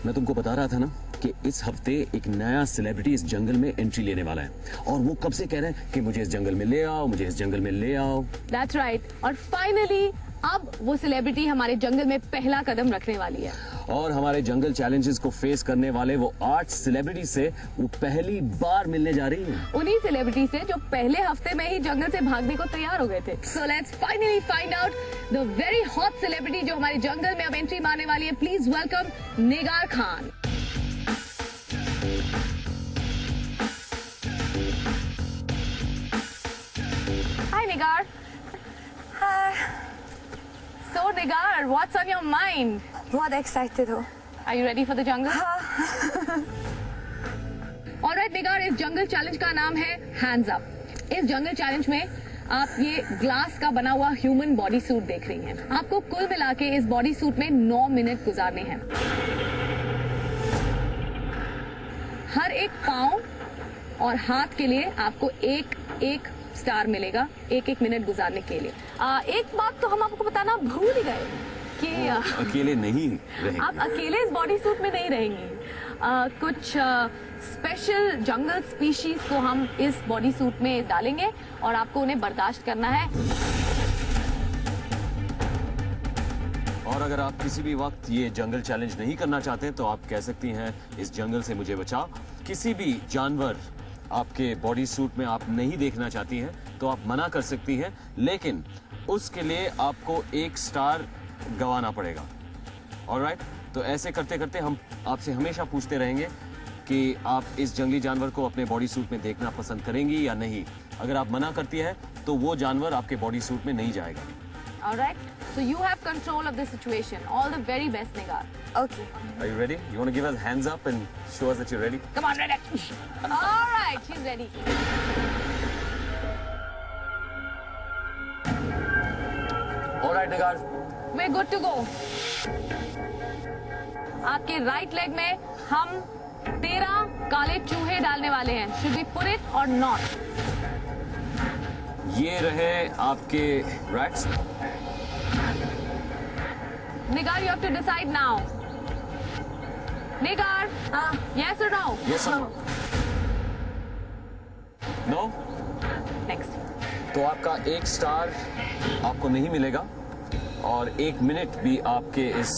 मैं तुमको बता रहा था ना कि इस हफ्ते एक नया सेलिब्रिटी इस जंगल में एंट्री लेने वाला है और वो कब से कह रहे हैं कि मुझे इस जंगल में ले आओ, मुझे इस जंगल में ले आओ। That's right. और फाइनली अब वो सेलिब्रिटी हमारे जंगल में पहला कदम रखने वाली है और हमारे जंगल चैलेंजेस को फेस करने वाले वो 8 सेलिब्रिटी से वो पहली बार मिलने जा रही है। उन्हीं सेलिब्रिटी से जो पहले हफ्ते में ही जंगल से भागने को तैयार हो गए थे। So let's finally find out the very hot celebrity जो हमारे जंगल में अब एंट्री मारने वाली है। Please welcome Nigar Khan. Hi Nigar. Hi. So Nigar, what's on your mind? बहुत एक्साइटेड हो। Are you ready for the jungle? हाँ। Alright निगार, इस जंगल चैलेंज का नाम है हैंड्स अप। इस जंगल चैलेंज में आप ये ग्लास का बना हुआ ह्यूमन बॉडी सूट देख रही हैं। आपको कुल मिला के इस बॉडी सूट में 9 मिनट गुजारने हैं। हर एक पाँव और हाथ के लिए आपको एक स्टार मिलेगा, एक मिनट गुजारने के लिए। एक बात तो हम आपको बताना भूल ही गए कि अकेले नहीं रहेंगे। आप अकेले इस बॉडी सूट में नहीं रहेंगी। कुछ स्पेशल जंगल स्पीशीज को हम इस बॉडी सूट में डालेंगे और आपको उन्हें बर्दाश्त करना है। और अगर आप किसी भी वक्त ये जंगल चैलेंज नहीं करना चाहते तो आप कह सकती हैं इस जंगल से मुझे बचाओ। किसी भी जानवर आपके बॉडी सूट में आप नहीं देखना चाहती हैं तो आप मना कर सकती हैं, लेकिन उसके लिए आपको 1 स्टार गंवाना पड़ेगा। ऑलराइट, तो ऐसे करते करते हम आपसे हमेशा पूछते रहेंगे कि आप इस जंगली जानवर को अपने बॉडी सूट में देखना पसंद करेंगी या नहीं। अगर आप मना करती है तो वो जानवर आपके बॉडी सूट में नहीं जाएगा। Alright, so you have control of the situation. All the very best, Nigar. Okay. Are you ready? You want to give us hands up and show us that you're ready? Come on, ready? Alright, she's ready. Alright, Nigar. We're good to go. आपके right leg में हम 13 काले चूहे डालने वाले हैं। Should we put it or not? ये रहे आपके rats. Nigar, you have to decide now. Nigar, yes or no? Yes or no? No? Next. तो आपका 1 स्टार आपको नहीं मिलेगा और 1 मिनट भी आपके इस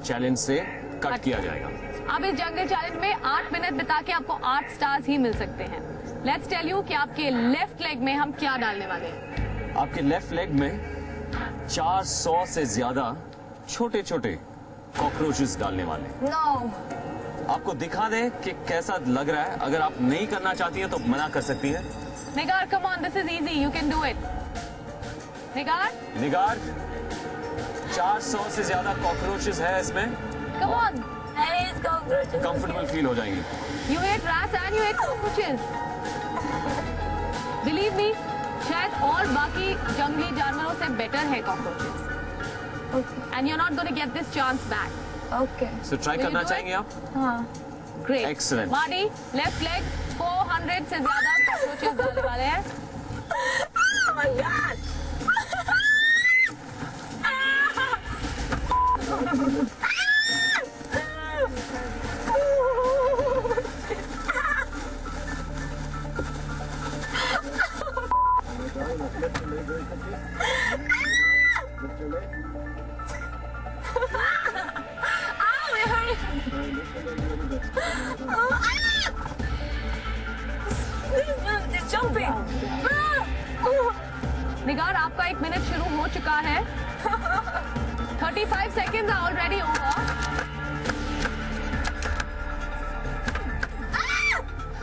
चैलेंज से कट किया जाएगा। अब इस जंगल चैलेंज में 8 मिनट बिता के आपको 8 स्टार्स ही मिल सकते हैं। लेट्स टेल यू कि आपके लेफ्ट लेग में हम क्या डालने वाले हैं। आपके लेफ्ट लेग में 400 से ज्यादा छोटे छोटे कॉकरोचेस डालने वाले हैं। No. आपको दिखा दें कि कैसा लग रहा है। अगर आप नहीं करना चाहती हैं तो मना कर सकती हैं। Nigar, come on, this is easy. You can do it. Nigar, निगार, 400 से ज्यादा कॉकरोचेस है इसमें। come on. कंफर्टेबल फील हो जाएंगी। You ate rats and you ate cockroaches. Believe me, शायद और बाकी जंगली जानवरों से बेटर है cockroaches. Okay. And you're not going to get this chance back. Okay. So try Will you करना do it? चाहेंगे आप? हाँ। Great. Excellent. Marty, left leg 400 से ज्यादा कॉकरोचेस डालने वाले हैं। Oh my God. निगार, आपका 1 मिनट शुरू हो चुका है। 35 seconds are already over.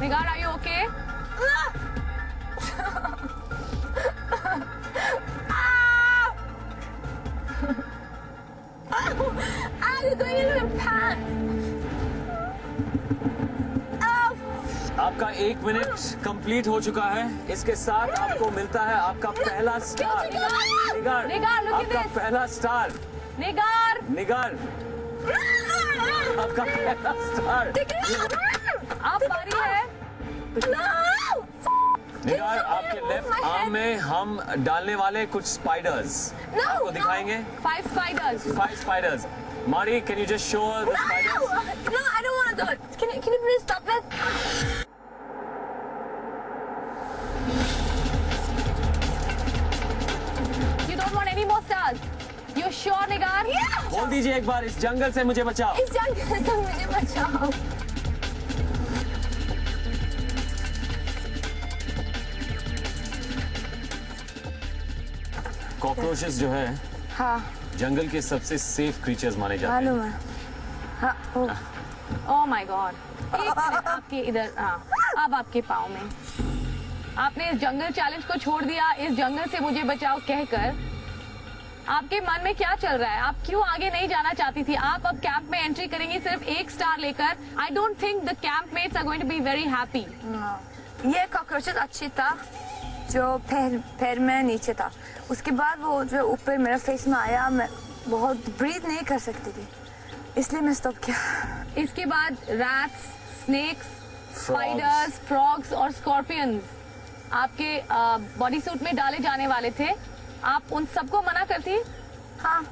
Nigar, are you okay? You're going into the pants. आपका 1 मिनट कंप्लीट हो चुका है। इसके साथ आपको मिलता है आपका पहला star. Nigar, Nigar, look at आपका this. पहला स्टार। निगार, निगार, आपका पहला स्टार। आप बारी है। निगार, आपके लेफ्ट आर्म में हम डालने वाले कुछ स्पाइडर्स आपको दिखाएंगे। 5 spiders. 5 spiders. Marty, can you just show her the spiders? एक बार इस जंगल से मुझे बचाओ। इस जंगल से मुझे बचाओ। कॉकरोचेस जो है हाँ जंगल के सबसे सेफ क्रीचर्स माने जाते हैं। मालूम है। हाँ ओह माय गॉड, एक मिनट, आपके इधर, हाँ अब आपके पाँव में। आपने इस जंगल चैलेंज को छोड़ दिया, इस जंगल से मुझे बचाओ कहकर। आपके मन में क्या चल रहा है? आप क्यों आगे नहीं जाना चाहती थी? आप अब कैंप में एंट्री करेंगी सिर्फ 1 स्टार लेकर। I don't think the camp mates are going to be very happy. ये कॉकरोचेस अच्छी था जो पैर में नीचे था, उसके बाद वो जो ऊपर मेरे फेस में आया, मैं बहुत ब्रीथ नहीं कर सकती थी, इसलिए मैं स्टॉप किया। इसके बाद रैट्स, स्नेक्स, स्पाइडर्स, फ्रॉग्स और स्कॉर्पियंस आपके बॉडी सूट में डाले जाने वाले थे। आप उन सबको मना करती? हाँ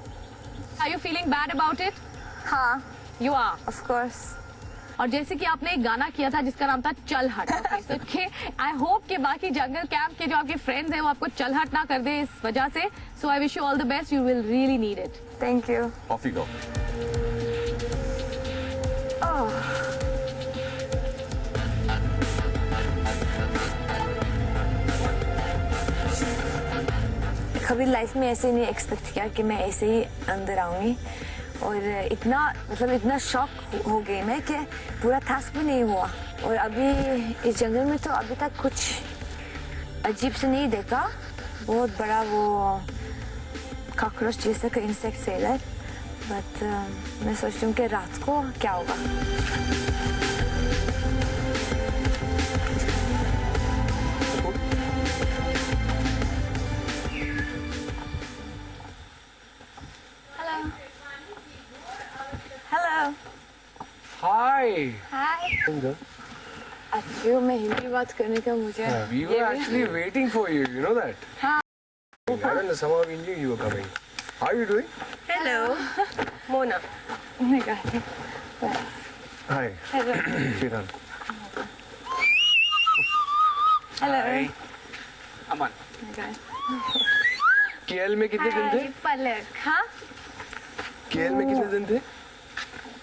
are you feeling bad about it? हाँ यू आर। Of course. और जैसे कि आपने एक गाना किया था जिसका नाम था चल हट। आई होप कि बाकी जंगल कैंप के जो आपके फ्रेंड्स हैं वो आपको चल हट ना कर दे इस वजह से। So I wish you all the best, you will really need it. Thank you. Off you go. कभी लाइफ में ऐसे नहीं एक्सपेक्ट किया कि मैं ऐसे ही अंदर आऊंगी, और इतना शॉक हो गई मैं कि पूरा टास्क भी नहीं हुआ। और अभी इस जंगल में तो अभी तक कुछ अजीब से नहीं देखा। बहुत बड़ा वो कॉकरोच जैसा का इंसेक्ट सेलर, बट मैं सोचती हूँ कि रात को क्या होगा। हेलो। Hi. हाय। Inga. अच्छी मैं हिंदी बात करने का मुझे We were actually waiting for you. You know that? I don't know. Somehow we knew you were coming. How are you doing? Hello Mona. Hi. Hello. Shiran. Hello. Aman. KL में कितने दिन थे? पलक। हाँ KL में कितने दिन थे?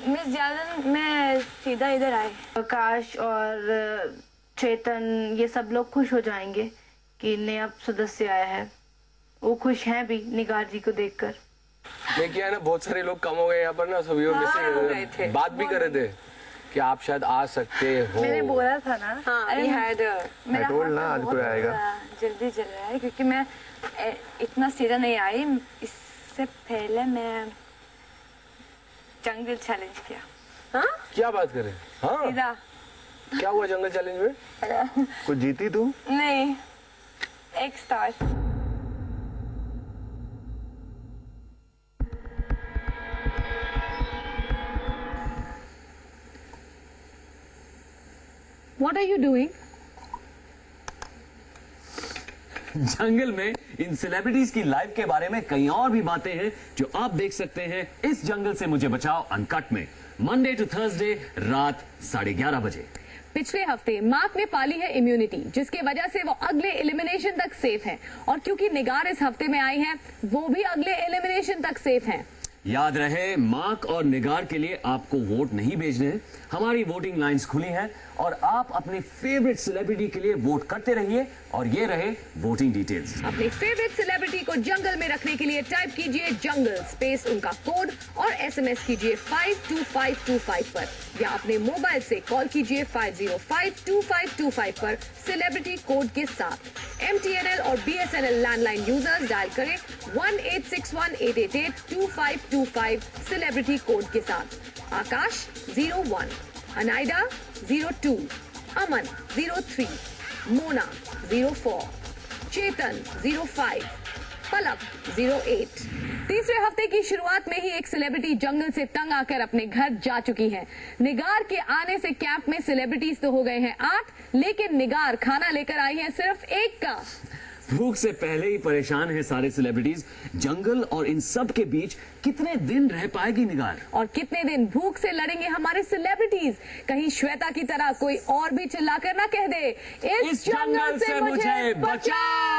मैं सीधा इधर आई। आकाश और चेतन ये सब लोग खुश हो जाएंगे कि नया सदस्य आया है। वो खुश हैं भी निगार जी को देखकर। मैं क्या है ना, बहुत सारे लोग कम हो गए यहाँ पर ना, सभी हो गए थे। मिसिंग। बात भी कर रहे थे कि आप शायद आ सकते हो। मैंने बोला था ना। अरे मेरा told ना, हाथ आज कोई बहुत आएगा। जल्दी चल रहा है क्योंकि मैं इतना सीधा नहीं आई। इससे पहले मैं जंगल चैलेंज किया। हाँ क्या बात करें? हाँ सीधा। क्या हुआ जंगल चैलेंज में? कुछ जीती तू? नहीं, 1 star. What are you doing? जंगल में इन सेलिब्रिटीज की लाइफ के बारे में कई और भी बातें हैं जो आप देख सकते हैं इस जंगल से मुझे बचाओ अनकट में, मंडे टू थर्सडे रात 11:30 बजे। पिछले हफ्ते मार्क ने पाली है इम्यूनिटी, जिसकी वजह से वो अगले एलिमिनेशन तक सेफ हैं। और क्योंकि निगार इस हफ्ते में आई है, वो भी अगले एलिमिनेशन तक सेफ हैं। याद रहे, मार्क और निगार के लिए आपको वोट नहीं भेजने हैं। हमारी वोटिंग लाइंस खुली हैं और आप अपने फेवरेट सेलिब्रिटी के लिए वोट करते रहिए। और ये रहे वोटिंग डिटेल्स। अपने फेवरेट सेलिब्रिटी को जंगल में रखने के लिए टाइप कीजिए जंगल स्पेस उनका कोड और SMS कीजिए 52525 पर, या अपने मोबाइल से कॉल कीजिए 5052525 पर सेलिब्रिटी कोड के साथ। MTNL और BSNL लैंडलाइन यूजर्स डायल करें 1-861-888-2525 सेलिब्रिटी कोड के साथ। आकाश 01, अनाइडा 02, अमन 03, मोना 04, चेतन 05, पलक 08। तीसरे हफ्ते की शुरुआत में ही एक सेलिब्रिटी जंगल से तंग आकर अपने घर जा चुकी है। निगार के आने से कैंप में सेलिब्रिटीज तो हो गए हैं 8, लेकिन निगार खाना लेकर आई है सिर्फ 1 का। भूख से पहले ही परेशान है सारे सेलिब्रिटीज। जंगल और इन सब के बीच कितने दिन रह पाएगी निगार? और कितने दिन भूख से लड़ेंगे हमारे सेलिब्रिटीज? कहीं श्वेता की तरह कोई और भी चिल्लाकर ना कह दे, इस जंगल से मुझे बचाओ।